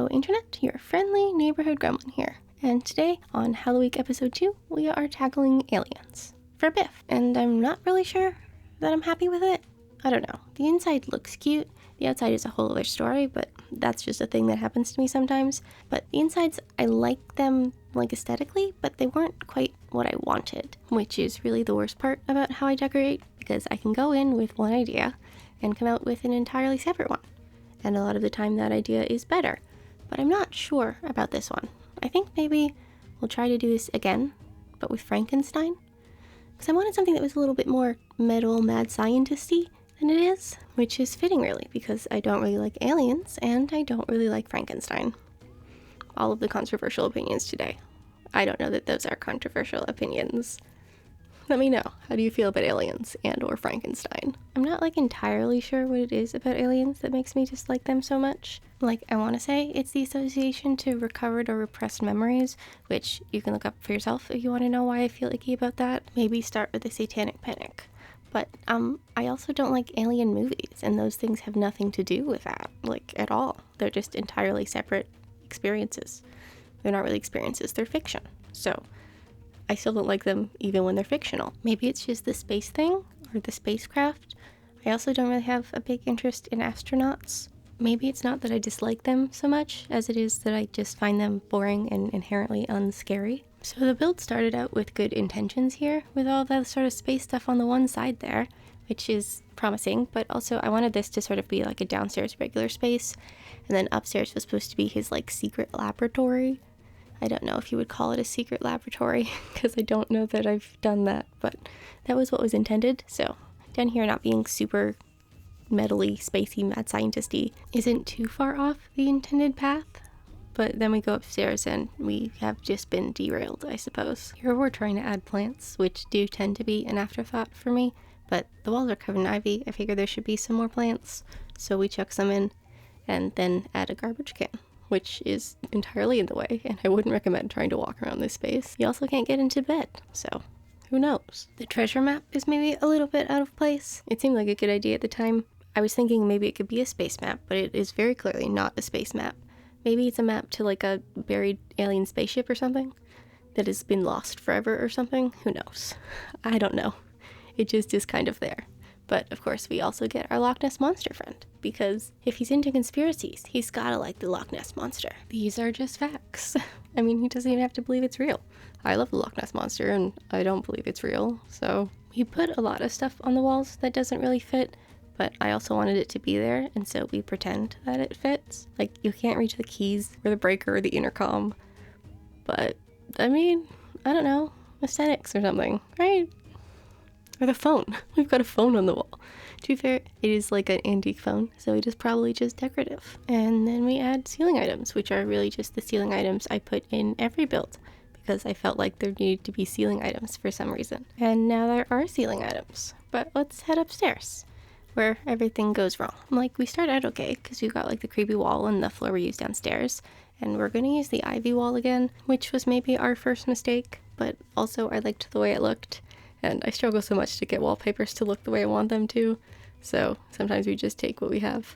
Hello Internet, your friendly neighborhood gremlin here, and today on HalloWeek episode 2 we are tackling Aliens for Biff, and I'm not really sure that I'm happy with it. I don't know, the inside looks cute, the outside is a whole other story, but that's just a thing that happens to me sometimes. But the insides, I like them like aesthetically, but they weren't quite what I wanted, which is really the worst part about how I decorate, because I can go in with one idea and come out with an entirely separate one. And a lot of the time that idea is better, but I'm not sure about this one. I think maybe we'll try to do this again, but with Frankenstein, because I wanted something that was a little bit more metal mad scientist-y than it is, which is fitting really, because I don't really like aliens, and I don't really like Frankenstein. All of the controversial opinions today. I don't know that those are controversial opinions. Let me know, how do you feel about aliens and or Frankenstein? I'm not entirely sure what it is about aliens that makes me dislike them so much. I want to say it's the association to recovered or repressed memories, which you can look up for yourself if you want to know why I feel icky about that. Maybe start with the Satanic Panic. But I also don't like alien movies, and those things have nothing to do with that, at all. They're just entirely separate experiences. They're not really experiences, they're fiction. So I still don't like them even when they're fictional. Maybe it's just the space thing or the spacecraft. I also don't really have a big interest in astronauts. Maybe it's not that I dislike them so much as it is that I just find them boring and inherently unscary. So the build started out with good intentions here, with all that sort of space stuff on the one side there, which is promising, but also I wanted this to sort of be like a downstairs regular space, and then upstairs was supposed to be his secret laboratory. I don't know if you would call it a secret laboratory, because I don't know that I've done that, but that was what was intended. So down here not being super metally, spacey, mad scientist-y isn't too far off the intended path. But then we go upstairs and we have just been derailed, I suppose. Here we're trying to add plants, which do tend to be an afterthought for me, but the walls are covered in ivy. I figured there should be some more plants, so we chuck some in and then add a garbage can, which is entirely in the way, and I wouldn't recommend trying to walk around this space. You also can't get into bed, so who knows? The treasure map is maybe a little bit out of place. It seemed like a good idea at the time. I was thinking maybe it could be a space map, but it is very clearly not a space map. Maybe it's a map to a buried alien spaceship or something that has been lost forever or something. Who knows? I don't know. It just is kind of there. But of course we also get our Loch Ness Monster friend, because if he's into conspiracies, he's gotta like the Loch Ness Monster. These are just facts. I mean, he doesn't even have to believe it's real. I love the Loch Ness Monster and I don't believe it's real, so we put a lot of stuff on the walls that doesn't really fit. But I also wanted it to be there, and so we pretend that it fits. You can't reach the keys or the breaker or the intercom. But, I mean, I don't know, aesthetics or something, right? Or the phone. We've got a phone on the wall. To be fair, it is an antique phone, so it is probably just decorative. And then we add ceiling items, which are really just the ceiling items I put in every build, because I felt like there needed to be ceiling items for some reason. And now there are ceiling items. But let's head upstairs, where everything goes wrong. We start out okay, because we've got the creepy wall and the floor we used downstairs, and we're going to use the ivy wall again, which was maybe our first mistake, but also I liked the way it looked, and I struggle so much to get wallpapers to look the way I want them to, so sometimes we just take what we have.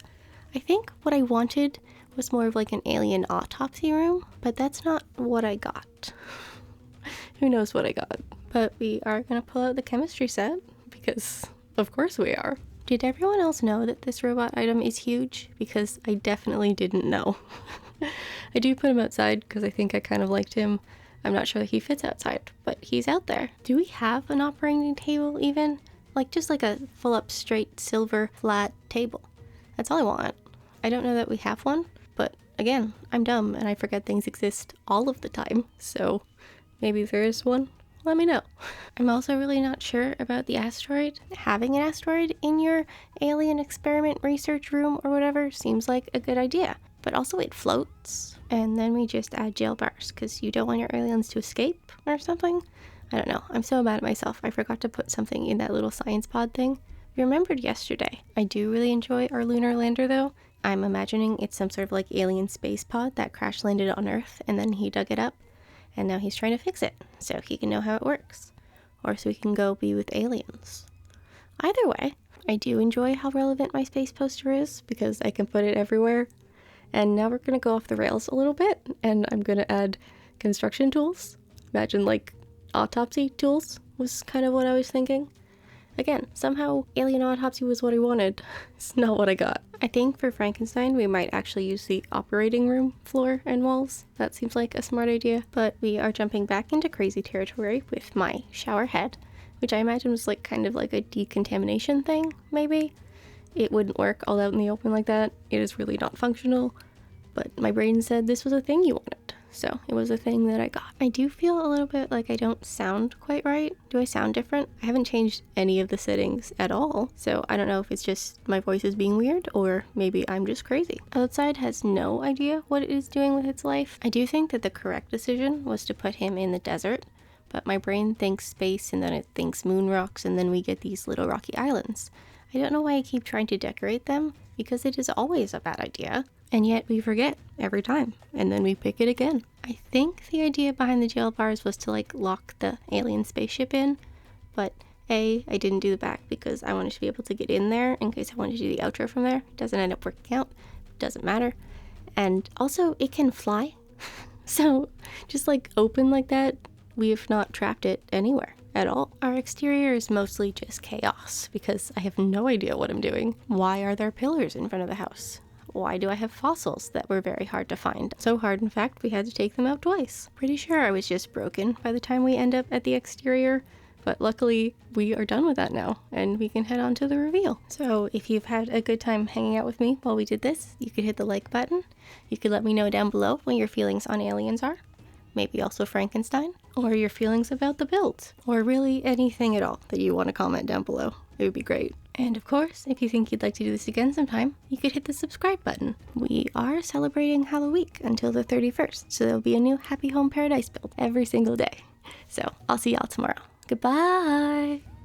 I think what I wanted was more of an alien autopsy room, but that's not what I got. Who knows what I got? But we are going to pull out the chemistry set, because of course we are. Did everyone else know that this robot item is huge? Because I definitely didn't know. I do put him outside because I think I kind of liked him. I'm not sure that he fits outside, but he's out there. Do we have an operating table even? Just a full up straight silver flat table. That's all I want. I don't know that we have one, but again, I'm dumb and I forget things exist all of the time. So maybe there is one. Let me know. I'm also really not sure about the asteroid. Having an asteroid in your alien experiment research room or whatever seems like a good idea, but also it floats, and then we just add jail bars because you don't want your aliens to escape or something. I don't know. I'm so mad at myself. I forgot to put something in that little science pod thing. We remembered yesterday. I do really enjoy our lunar lander though. I'm imagining it's some sort of alien space pod that crash landed on Earth and then he dug it up. And now he's trying to fix it, so he can know how it works. Or so he can go be with aliens. Either way, I do enjoy how relevant my space poster is, because I can put it everywhere. And now we're gonna go off the rails a little bit, and I'm gonna add construction tools. Imagine like autopsy tools was kind of what I was thinking. Again, somehow alien autopsy was what I wanted. It's not what I got. I think for Frankenstein, we might actually use the operating room floor and walls. That seems like a smart idea. But we are jumping back into crazy territory with my shower head, which I imagine was like kind of like a decontamination thing, maybe. It wouldn't work all out in the open like that. It is really not functional. But my brain said this was a thing you wanted. So it was a thing that I got. I do feel a little bit like I don't sound quite right. Do I sound different? I haven't changed any of the settings at all. So I don't know if it's just my voice is being weird or maybe I'm just crazy. Outside has no idea what it is doing with its life. I do think that the correct decision was to put him in the desert, but my brain thinks space and then it thinks moon rocks and then we get these little rocky islands. I don't know why I keep trying to decorate them because it is always a bad idea. And yet we forget every time, and then we pick it again. I think the idea behind the jail bars was to like lock the alien spaceship in, but I didn't do the back because I wanted to be able to get in there in case I wanted to do the outro from there. It doesn't end up working out, doesn't matter. And also it can fly, so just like open like that, we have not trapped it anywhere at all. Our exterior is mostly just chaos because I have no idea what I'm doing. Why are there pillars in front of the house? Why do I have fossils that were very hard to find? So hard, in fact, we had to take them out twice. Pretty sure I was just broken by the time we end up at the exterior, but luckily we are done with that now and we can head on to the reveal. So if you've had a good time hanging out with me while we did this, you could hit the like button. You could let me know down below what your feelings on aliens are. Maybe also Frankenstein, or your feelings about the build, or really anything at all that you want to comment down below. It would be great. And of course, if you think you'd like to do this again sometime, you could hit the subscribe button. We are celebrating Halloweek until the 31st, so there'll be a new Happy Home Paradise build every single day. So I'll see y'all tomorrow. Goodbye!